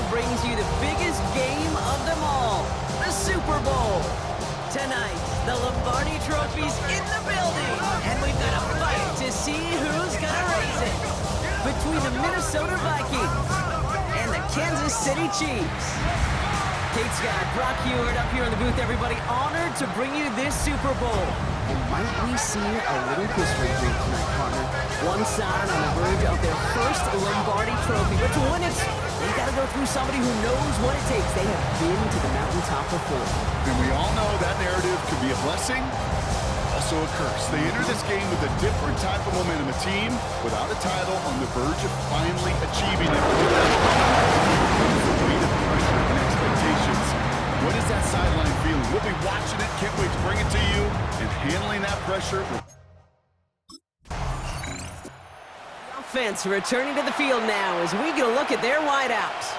brings you the biggest game of them all, the Super Bowl. Tonight, the Lombardi Trophy's in the building, and we've got a fight to see who's gonna raise it. Between the Minnesota Vikings and the Kansas City Chiefs. Kate Scott, Brock Heward up here in the booth, everybody. Honored to bring you this Super Bowl. And might we see a little history here tonight, partner? One side on the verge of their first Lombardi Trophy. But to win it, they got to go through somebody who knows what it takes. They have been to the mountaintop before. And we all know that narrative can be a blessing, also a curse. They enter this game with a different type of momentum. A team without a title on the verge of finally achieving it. The weight of pressure and expectations. What is that sideline feeling? We'll be watching it. Can't wait to bring it to you. And handling that pressure. Offense returning to the field now as we get a look at their wideouts.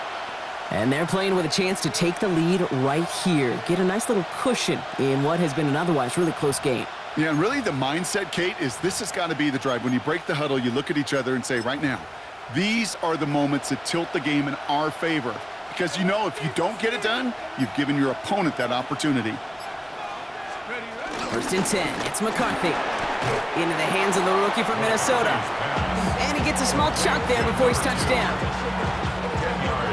And they're playing with a chance to take the lead right here. Get a nice little cushion in what has been an otherwise really close game. Yeah, and really the mindset, Kate, is this has got to be the drive. When you break the huddle, you look at each other and say, right now, these are the moments that tilt the game in our favor. Because you know if you don't get it done, you've given your opponent that opportunity. First and 10, it's McCarthy. Into the hands of the rookie from Minnesota. And he gets a small chunk there before he's touched down.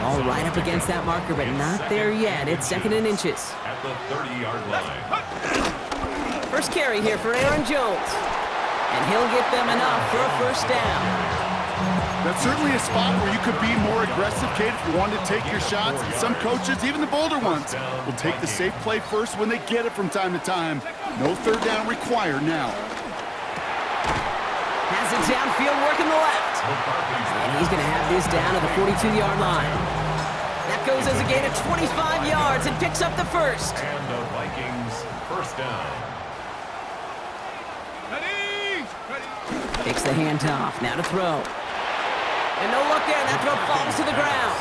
All right up against that marker, but not there yet. It's 2nd and inches. At the 30-yard line. First carry here for Aaron Jones. And he'll get them enough for a first down. That's certainly a spot where you could be more aggressive, Kate, if you wanted to take your shots. And some coaches, even the bolder ones, will take the safe play first when they get it from time to time. No third down required now. Has it downfield, working the left. And he's going to have this down at the 42-yard line. That goes as a gain of 25 yards and picks up the first. And the Vikings first down. Takes the handoff, now to throw. And no look there, and that throw falls to the ground.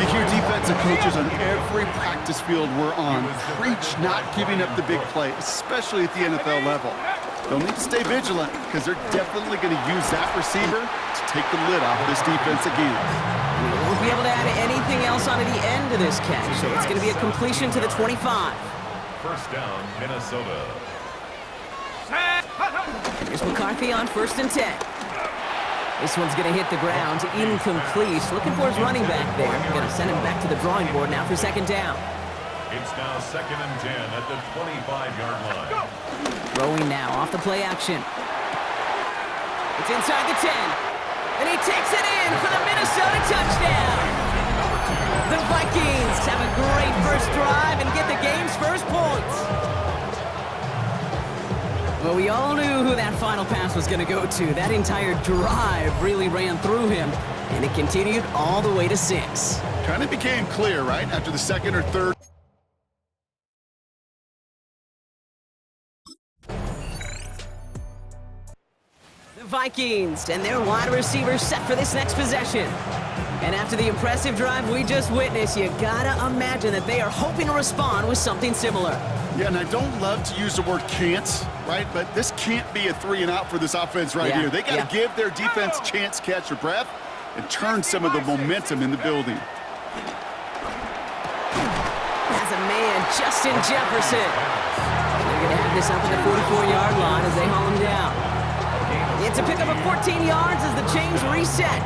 You hear defensive coaches on every practice field we're on preach not giving up the big play, especially at the NFL level. They'll need to stay vigilant because they're definitely going to use that receiver to take the lid off this defense again. We won't be able to add anything else onto the end of this catch, so it's going to be a completion to the 25. First down, Minnesota. Here's McCarthy on 1st and 10. This one's going to hit the ground, incomplete. Looking for his running back there. Going to send him back to the drawing board now for 2nd down. It's now 2nd and 10 at the 25-yard line. Throwing now off the play action. It's inside the 10. And he takes it in for the Minnesota touchdown. The Vikings have a great first drive and get the game's first points. Well, we all knew who that final pass was going to go to. That entire drive really ran through him, and it continued all the way to 6. Kind of became clear, right, after the 2nd or 3rd. The Vikings and their wide receivers set for this next possession. And after the impressive drive we just witnessed, you gotta imagine that they are hoping to respond with something similar. Yeah, and I don't love to use the word can't, right? But this can't be a 3 and out for this offense right here. They got to give their defense a chance to catch their breath and turn some of the momentum in the building. As a man, Justin Jefferson. They're going to have this up at the 44-yard line as they haul him down. It's a pickup of 14 yards as the chains reset.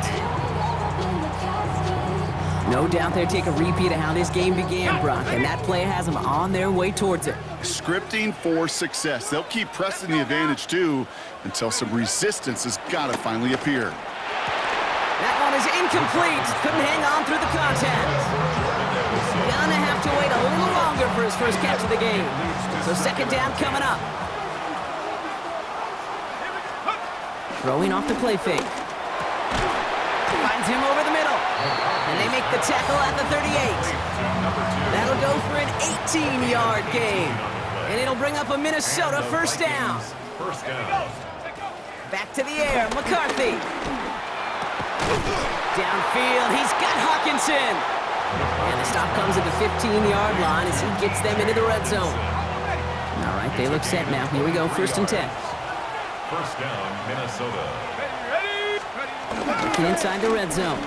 No doubt they'll take a repeat of how this game began, Brock, and that play has them on their way towards it. Scripting for success. They'll keep pressing the advantage, too, until some resistance has got to finally appear. That one is incomplete. Couldn't hang on through the contact. Gonna have to wait a little longer for his first catch of the game. So 2nd down coming up. Throwing off the play fake. Finds him over the middle. And they make the tackle at the 38. That'll go for an 18-yard gain. And it'll bring up a Minnesota first down. First down. Back to the air, McCarthy. Downfield, he's got Hawkinson. And the stop comes at the 15-yard line as he gets them into the red zone. All right, they look set now. Here we go, 1st and 10. First down, Minnesota. Looking inside the red zone.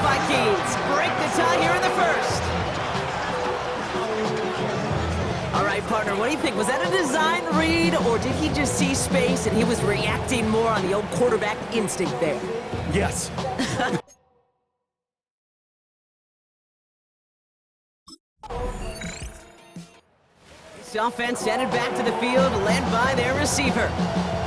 Vikings break the tie here in the first. All right, partner, what do you think? Was that a design read, or did he just see space and he was reacting more on the old quarterback instinct there? Yes. This offense headed back to the field, led by their receiver.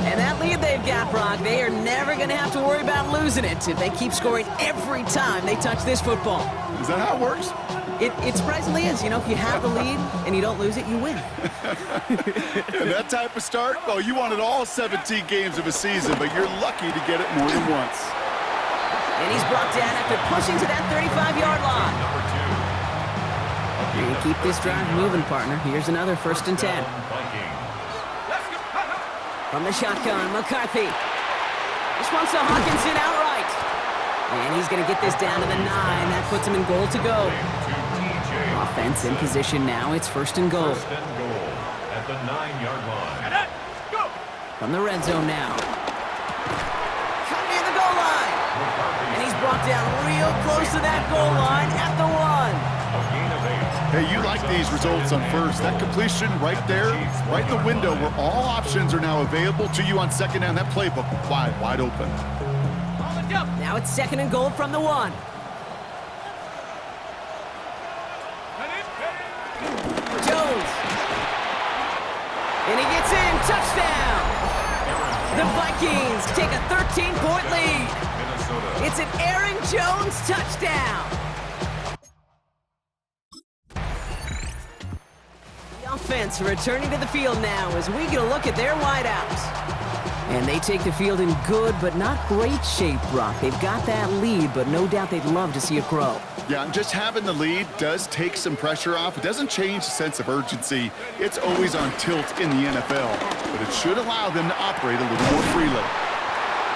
And that lead they've got, Brock, they are never going to have to worry about losing it if they keep scoring every time they touch this football. Is that how it works? It surprisingly is. You know, if you have the lead and you don't lose it, you win. And that type of start, well, you wanted all 17 games of a season, but you're lucky to get it more than once. And he's brought down after pushing to that 35-yard line. And keep this drive moving, partner. Here's another 1st and 10. From the shotgun, McCarthy. This one's to Hawkinson outright. And he's going to get this down to the 9. That puts him in goal to go. Offense in position now. It's 1st and goal. 1st and goal at the 9-yard line. From the red zone now. Cut near the goal line. And he's brought down real close to that goal line at the 1. Hey, you like these results on first. That completion right there, right in the window where all options are now available to you on 2nd down. That playbook wide open. Now it's 2nd and goal from the 1. Jones. And he gets in. Touchdown. The Vikings take a 13-point lead. It's an Aaron Jones touchdown. The offense returning to the field now as we get a look at their wideouts. And they take the field in good but not great shape, Brock. They've got that lead, but no doubt they'd love to see it grow. Yeah, and just having the lead does take some pressure off. It doesn't change the sense of urgency. It's always on tilt in the NFL, but it should allow them to operate a little more freely.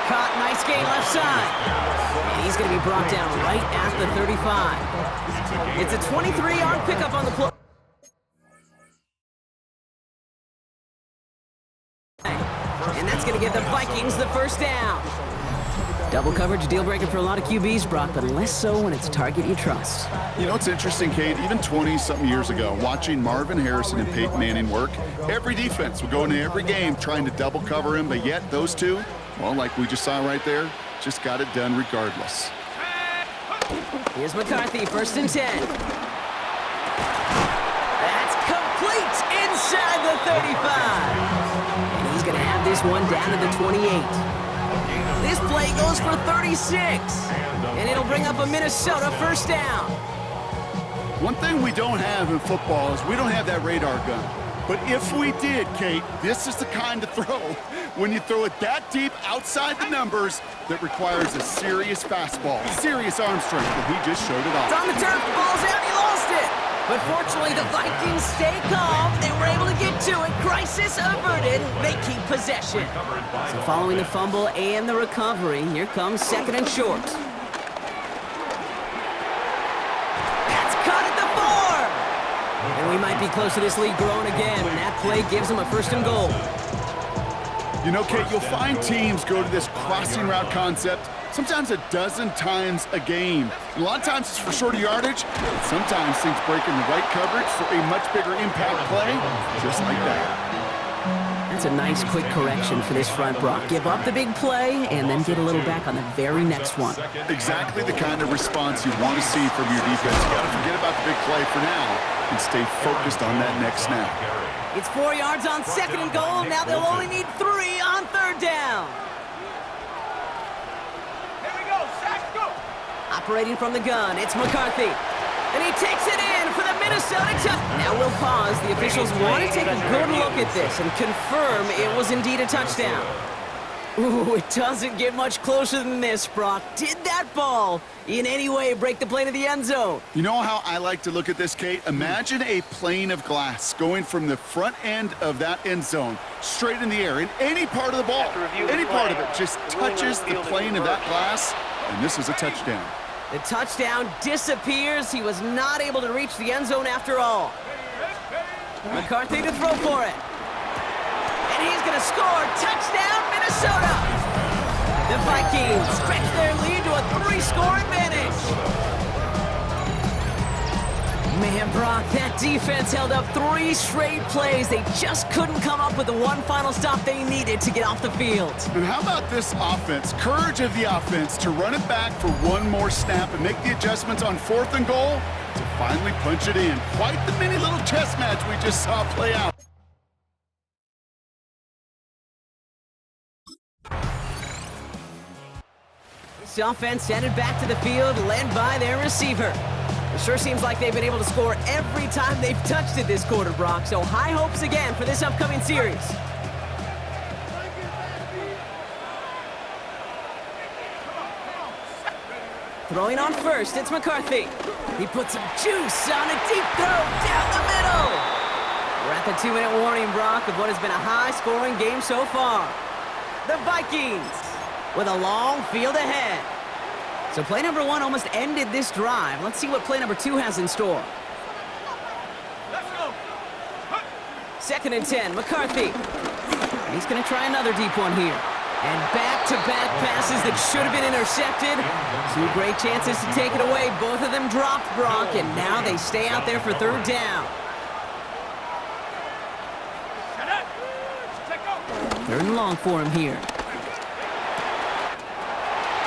Caught, nice gain left side. And he's going to be brought down right at the 35. It's a 23-yard pickup on the play. And that's going to give the Vikings the 1st down. Double coverage, deal breaker for a lot of QBs, Brock, but less so when it's a target you trust. You know, it's interesting, Kate, even 20-something years ago, watching Marvin Harrison and Peyton Manning work, every defense would go into every game trying to double cover him, but yet those two, well, like we just saw right there, just got it done regardless. Here's McCarthy, 1st and 10. That's complete inside the 35. And he's going to have this one down to the 28. This play goes for 36, and it'll bring up a Minnesota 1st down. One thing we don't have in football is we don't have that radar gun. But if we did, Kate, this is the kind of throw, when you throw it that deep outside the numbers, that requires a serious fastball, serious arm strength, and he just showed it off. It's on the turf, the ball's out, he lost it. But fortunately, the Vikings stay calm. They were able to get to it. Crisis averted. They keep possession. So following the fumble and the recovery, here comes 2nd and short. That's caught at the 4. And we might be close to this lead growing again. And that play gives them a 1st and goal. You know, Kate, you'll find teams go to this crossing route concept sometimes a dozen times a game. And a lot of times it's for shorter yardage, but sometimes things break in the right coverage for a much bigger impact play, just like that. That's a nice quick correction for this front, Brock. Give up the big play and then get a little back on the very next one. Exactly the kind of response you want to see from your defense. You got to forget about the big play for now and stay focused on that next snap. It's 4 yards on 2nd and goal. Now they'll only need 3 on 3rd down. Operating from the gun, it's McCarthy. And he takes it in for the Minnesota touchdown. Now we'll pause. The officials want to take a good look at this and confirm it was indeed a touchdown. Ooh, it doesn't get much closer than this, Brock. Did that ball in any way break the plane of the end zone? You know how I like to look at this, Kate? Imagine a plane of glass going from the front end of that end zone straight in the air. And any part of the ball, any part of it just touches the plane of that glass, and this is a touchdown. The touchdown disappears. He was not able to reach the end zone after all. McCarthy to throw for it. And he's going to score. Touchdown, Minnesota! The Vikings stretch their lead to a 3-score advantage. Man, Brock, that defense held up 3 straight plays. They just couldn't come up with the one final stop they needed to get off the field. And how about this offense? Courage of the offense to run it back for one more snap and make the adjustments on 4th and goal to finally punch it in. Quite the mini little chess match we just saw play out. This offense headed back to the field, led by their receiver. It sure seems like they've been able to score every time they've touched it this quarter, Brock. So high hopes again for this upcoming series. Throwing on first, it's McCarthy. He puts some juice on a deep throw down the middle. We're at the 2-minute warning, Brock, of what has been a high-scoring game so far. The Vikings with a long field ahead. So play number 1 almost ended this drive. Let's see what play number 2 has in store. Let's go. 2nd and 10, McCarthy. And he's going to try another deep one here. And back-to-back passes that should have been intercepted. 2 great chances to take it away. Both of them dropped, Brock, and now they stay out there for 3rd down. 3rd and long for him here.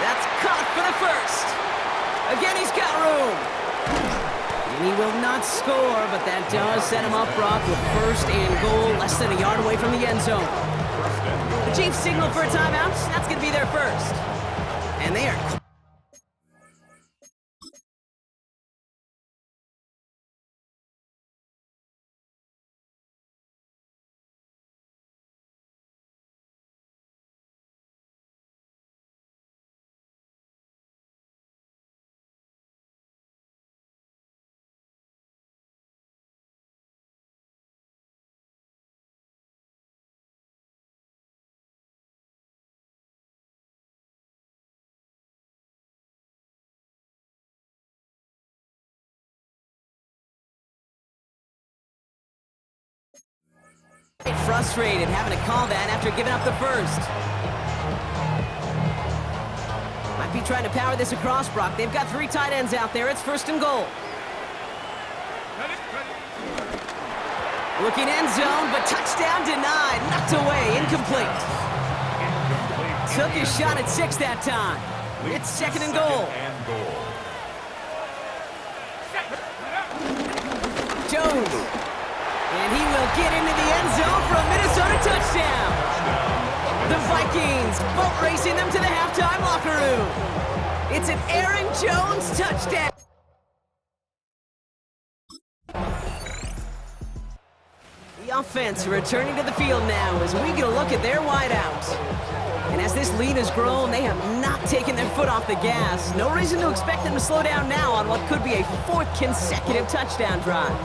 That's caught for the first. Again, he's got room. And he will not score, but that does set him up, Brock, with 1st and goal, less than a yard away from the end zone. The Chiefs signal for a timeout. That's going to be their first. And they are... frustrated having to call that after giving up the first. Might be trying to power this across, Brock. They've got 3 tight ends out there. It's 1st and goal. Looking end zone, but touchdown denied. Knocked away, incomplete. Took his shot at 6 that time. It's 2nd and goal. Jones. And he will get into the end zone for a Minnesota touchdown. The Vikings boat racing them to the halftime locker room. It's an Aaron Jones touchdown. The offense returning to the field now as we get a look at their wideouts. And as this lead has grown, they have not taken their foot off the gas. No reason to expect them to slow down now on what could be a 4th consecutive touchdown drive.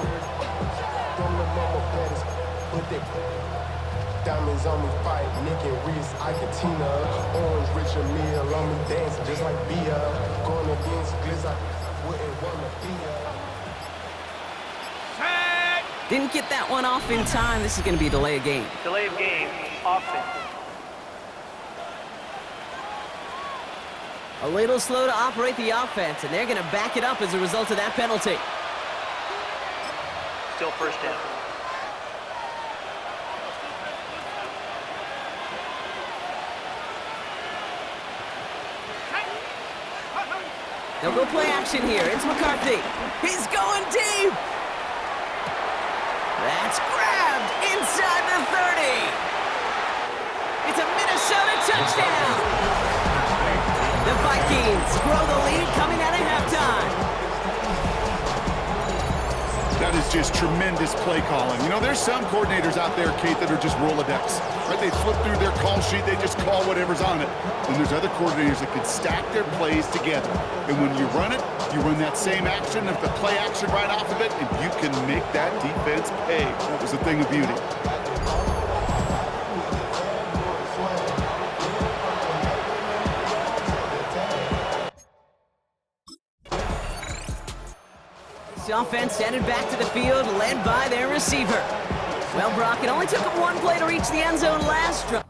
Diamonds on me fight, Nick and Reese, Iketina, Orange, Richard Mille on me dancing just like Bia. Going against Gliss, I wouldn't wanna be Didn't get that one off in time. This is going to be a delay of game. Delay of game, offense. A little slow to operate the offense, and they're going to back it up as a result of that penalty. Still 1st down. They'll go play action here. It's McCarthy. He's going deep. That's grabbed inside the 30. It's a Minnesota touchdown. The Vikings grow the lead coming out of halftime. That is just tremendous play calling. You know, there's some coordinators out there, Kate, that are just Rolodex. Right? They flip through their call sheet, they just call whatever's on it. And there's other coordinators that can stack their plays together. And when you run it, you run that same action of the play action right off of it, and you can make that defense pay. That was a thing of beauty. The offense headed back to the field, led by their receiver. Well, Brock, it only took him 1 play to reach the end zone last drive.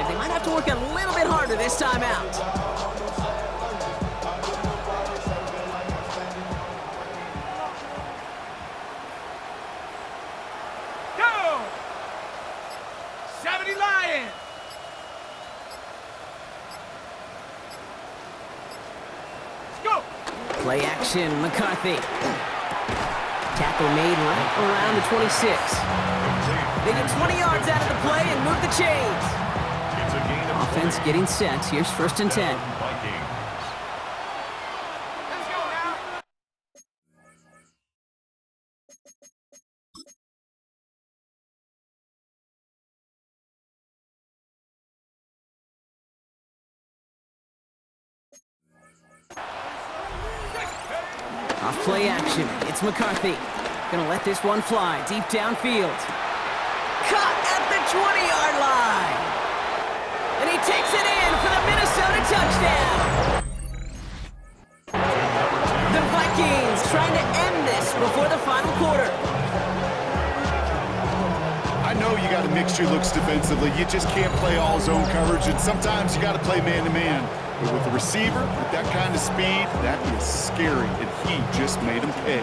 They might have to work a little bit harder this time out. Go! 70 Lions! Let's go! Play action, McCarthy. Tackle made right around the 26. They get 20 yards out of the play and move the chains. It's a gain of Offense getting set. Here's 1st and 10. Vikings. Let's go now! Off play action. It's McCarthy. Gonna let this one fly deep downfield. Caught at the 20-yard line. And he takes it in for the Minnesota touchdown. The Vikings trying to end this before the final quarter. I know you got to mix your looks defensively. You just can't play all zone coverage, and sometimes you got to play man-to-man. But with the receiver, with that kind of speed, that is scary, and he just made him pay.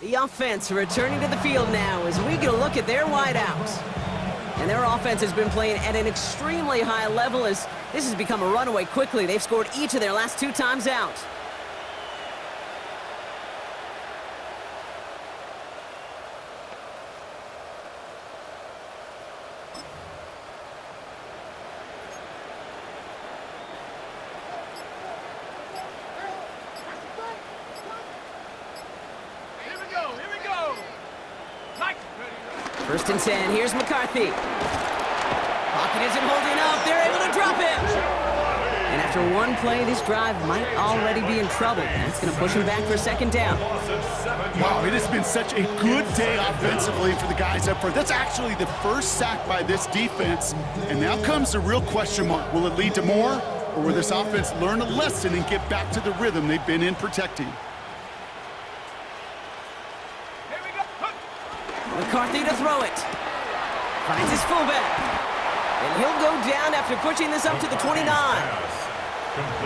The offense returning to the field now as we get a look at their wideouts. And their offense has been playing at an extremely high level as this has become a runaway quickly. They've scored each of their last 2 times out. Here we go! Mike, ready? 1st and 10, here's McCarthy. Pocket isn't holding up, they're able to drop him. And after one play, this drive might already be in trouble. That's gonna push him back for 2nd down. Wow, it has been such a good day offensively for the guys up front. That's actually the first sack by this defense. And now comes the real question mark. Will it lead to more? Or will this offense learn a lesson and get back to the rhythm they've been in protecting? Here we go! McCarthy to throw it. Finds his fullback. And he'll go down after pushing this up to the 29.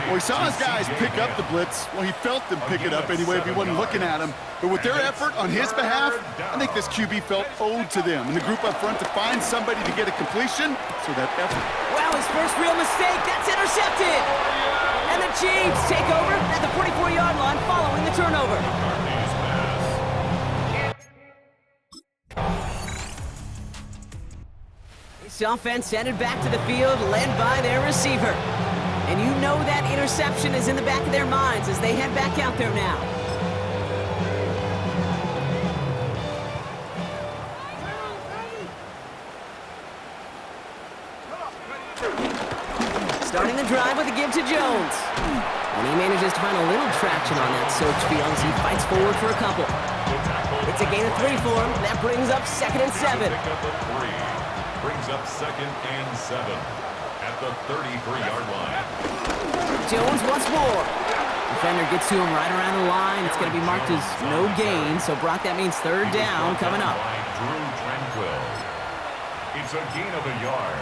Well, he saw his guys pick up the blitz. Well, he felt them pick it up anyway if he wasn't looking at him. But with their effort on his behalf, I think this QB felt owed to them. And the group up front to find somebody to get a completion, so that effort. Wow, his first real mistake. That's intercepted. And the Chiefs take over at the 44-yard line following the turnover. This offense headed back to the field, led by their receiver. And you know that interception is in the back of their minds as they head back out there now. Starting the drive with a give to Jones. And he manages to find a little traction on that soaked field as he fights forward for a couple. It's a gain of 3 for him. That brings up 2nd and 7. Brings up 2nd and 7 at the 33-yard line. Jones once more. Defender gets to him right around the line. It's going to be marked as no gain. So, Brock, that means 3rd down coming up. By Drew Tranquil. It's a gain of a yard.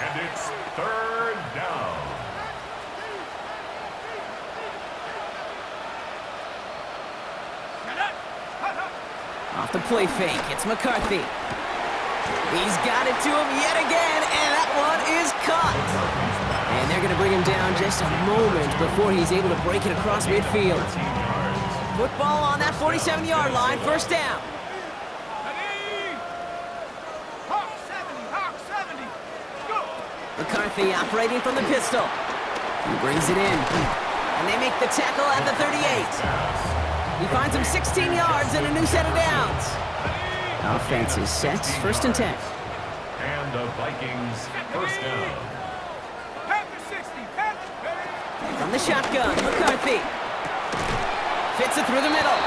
And it's 3rd down. Off the play fake, it's McCarthy. He's got it to him yet again, and that one is caught. And they're going to bring him down just a moment before he's able to break it across midfield. Football on that 47-yard line, 1st down. Hawk 70, go! McCarthy operating from the pistol. He brings it in. And they make the tackle at the 38. He finds him 16 yards and a new set of downs. Offense is set, 1st and 10. And the Vikings first down. Panther 60, Panther. From the shotgun, McCarthy. Fits it through the middle.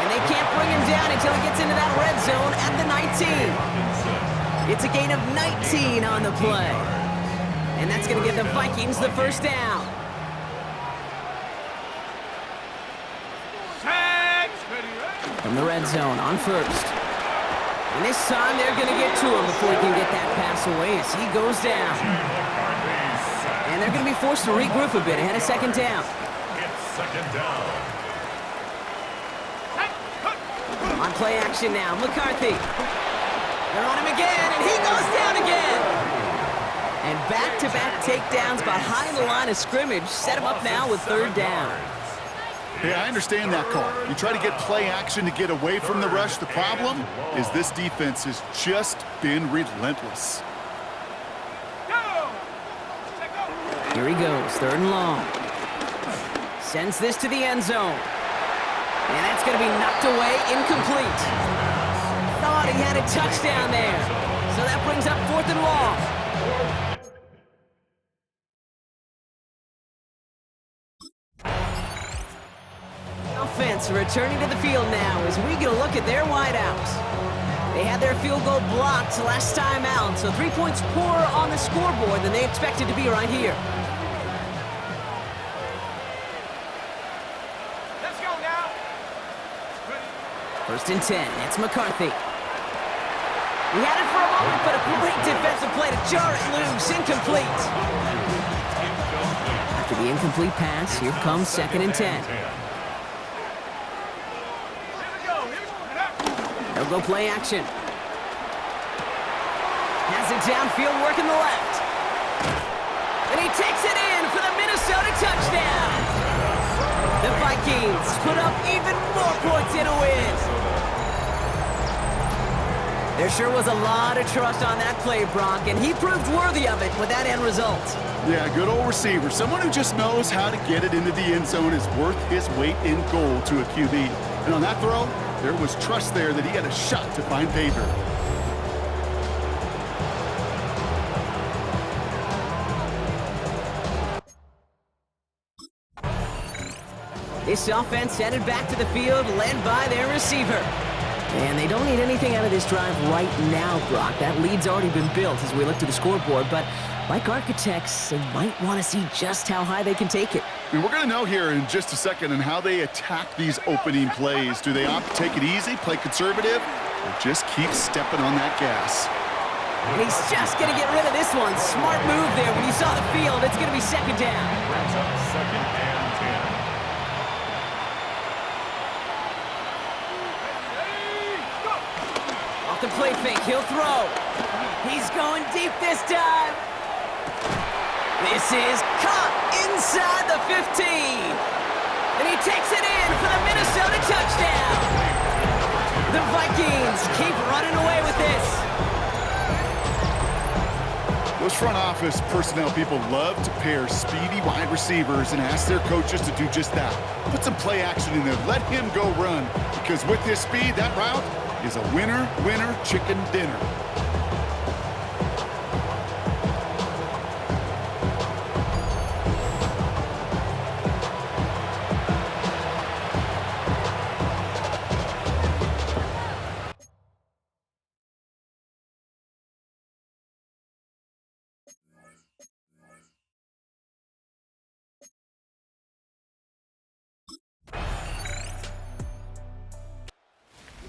And they can't bring him down until he gets into that red zone at the 19. It's a gain of 19 on the play. And that's going to give the Vikings the first down. From the red zone on 1st. And this time they're going to get to him before he can get that pass away as he goes down. And they're going to be forced to regroup a bit ahead of 2nd down. It's 2nd down. On play action now, McCarthy. They're on him again, and he goes down again. And back-to-back takedowns behind the line of scrimmage set him up now with 3rd down. Hey, I understand that call. You try to get play action to get away from the rush. The problem is this defense has just been relentless. Here he goes, 3rd and long. Sends this to the end zone. And that's going to be knocked away, incomplete. Thought he had a touchdown there. So that brings up 4th and long. Offense returning to the field now as we get a look at their wideouts. They had their field goal blocked last time out, so 3 points poorer on the scoreboard than they expected to be right here. Let's go now. 1st and 10, it's McCarthy. He had it for a moment, but a great defensive play to jar it loose, incomplete. After the incomplete pass, here comes 2nd and 10. They'll go play action. Has it downfield, working the left. And he takes it in for the Minnesota touchdown. The Vikings put up even more points in a win. There sure was a lot of trust on that play, Brock, and he proved worthy of it with that end result. Yeah, good old receiver. Someone who just knows how to get it into the end zone is worth his weight in gold to a QB. And on that throw, there was trust there that he had a shot to find pay dirt. This offense headed back to the field, led by their receiver. And they don't need anything out of this drive right now, Brock. That lead's already been built as we look to the scoreboard, but like architects, they might want to see just how high they can take it. And we're going to know here in just a second on how they attack these opening plays. Do they opt to take it easy, play conservative, or just keep stepping on that gas? And he's just going to get rid of this one. Smart move there when you saw the field. It's going to be 2nd down. Brings up 2nd and 10. Go. Off the play fake, he'll throw. He's going deep this time. This is caught inside the 15. And he takes it in for the Minnesota touchdown. The Vikings keep running away with this. Those front office personnel people love to pair speedy wide receivers and ask their coaches to do just that. Put some play action in there. Let him go run. Because with his speed, that route is a winner, winner, chicken dinner.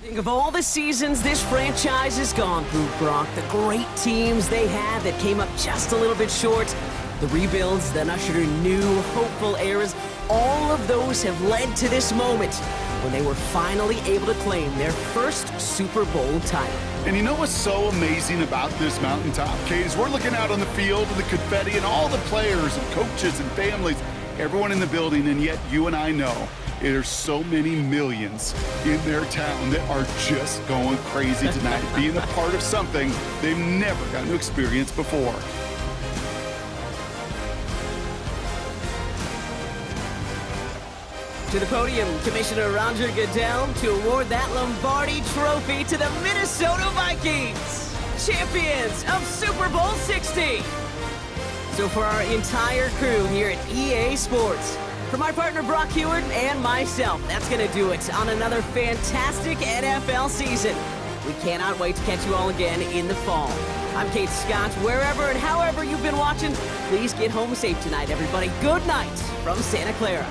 Think of all the seasons this franchise has gone through, Brock. The great teams they had that came up just a little bit short. The rebuilds that ushered in new, hopeful eras. All of those have led to this moment when they were finally able to claim their first Super Bowl title. And you know what's so amazing about this mountaintop, Kate, is we're looking out on the field and the confetti and all the players and coaches and families, everyone in the building, and yet you and I know there's so many millions in their town that are just going crazy tonight, being a part of something they've never gotten to experience before. To the podium, Commissioner Roger Goodell to award that Lombardi Trophy to the Minnesota Vikings, champions of Super Bowl 60. So for our entire crew here at EA Sports, for my partner Brock Heward and myself, that's going to do it on another fantastic NFL season. We cannot wait to catch you all again in the fall. I'm Kate Scott. Wherever and however you've been watching, please get home safe tonight, everybody. Good night from Santa Clara.